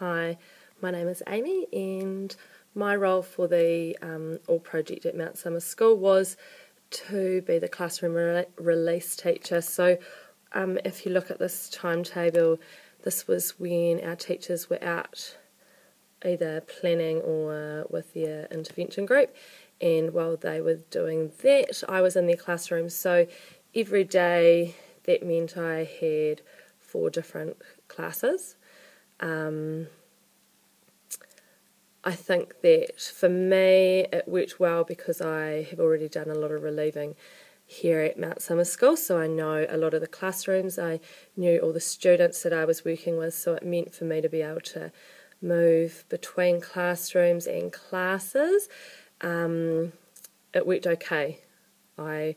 Hi, my name is Amy, and my role for the All project at Mount Summer School was to be the classroom release teacher. So if you look at this timetable, this was when our teachers were out either planning or with their intervention group, and while they were doing that, I was in their classroom. So every day that meant I had 4 different classes. I think that for me it worked well because I have already done a lot of relieving here at Mount Summer School, so I know a lot of the classrooms, I knew all the students that I was working with, so it meant for me to be able to move between classrooms and classes. It worked okay. I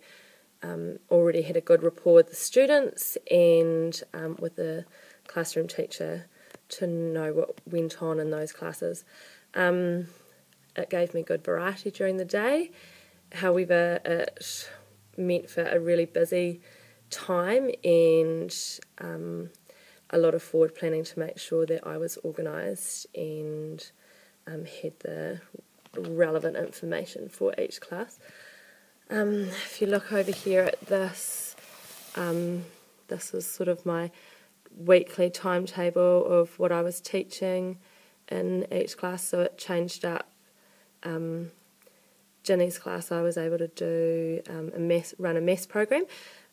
already had a good rapport with the students and with the classroom teacher to know what went on in those classes. It gave me good variety during the day. However, it meant for a really busy time and a lot of forward planning to make sure that I was organised and had the relevant information for each class. If you look over here at this, this was sort of my weekly timetable of what I was teaching in each class, so it changed up. Ginny's class I was able to do run a maths program,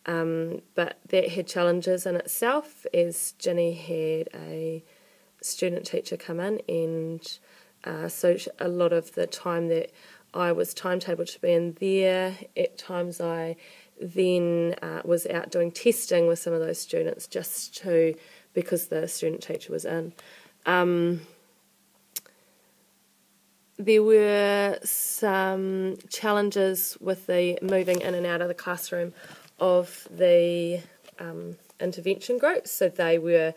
but that had challenges in itself as Ginny had a student teacher come in, and so a lot of the time that I was timetabled to be in there, at times I then was out doing testing with some of those students because the student teacher was in. There were some challenges with the moving in and out of the classroom of the intervention groups, so they were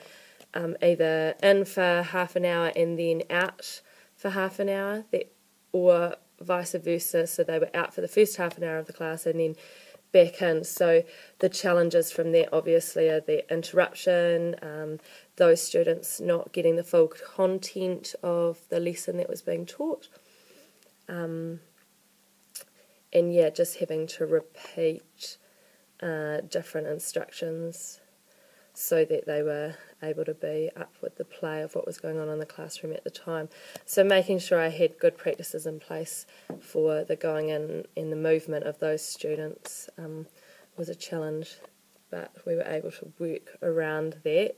either in for half an hour and then out for half an hour, or vice versa, so they were out for the first half an hour of the class and then back in. So the challenges from that obviously are the interruption, those students not getting the full content of the lesson that was being taught, and just having to repeat different instructions so that they were able to be up with the play of what was going on in the classroom at the time. So making sure I had good practices in place for the going in and the movement of those students was a challenge, but we were able to work around that.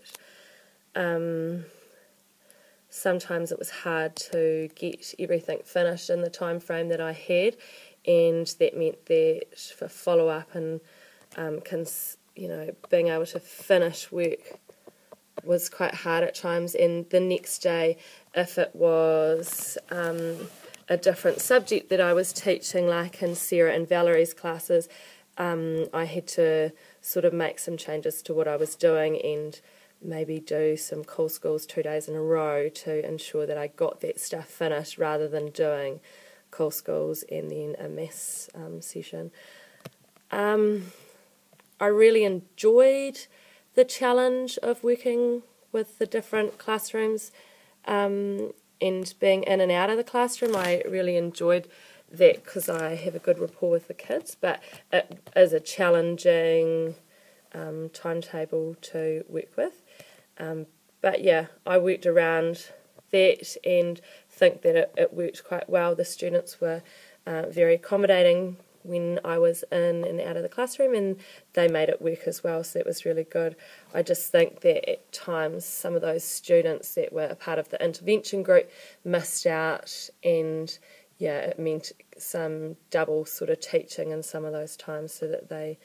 Sometimes it was hard to get everything finished in the time frame that I had, and that meant that for follow-up and being able to finish work was quite hard at times. And the next day, if it was a different subject that I was teaching, like in Sarah and Valerie's classes, I had to sort of make some changes to what I was doing and maybe do some Cool Schools 2 days in a row to ensure that I got that stuff finished rather than doing Cool Schools and then a maths session. I really enjoyed the challenge of working with the different classrooms and being in and out of the classroom. I really enjoyed that because I have a good rapport with the kids, but it is a challenging timetable to work with. But yeah, I worked around that and think that it worked quite well. The students were very accommodating when I was in and out of the classroom, and they made it work as well, so it was really good. I just think that at times some of those students that were a part of the intervention group missed out, and it meant some double sort of teaching in some of those times so that they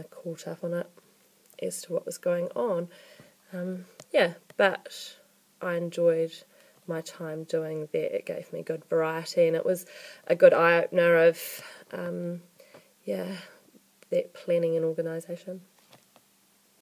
caught up on it as to what was going on. But I enjoyed my time doing that. It gave me good variety, and it was a good eye-opener of that planning and organisation.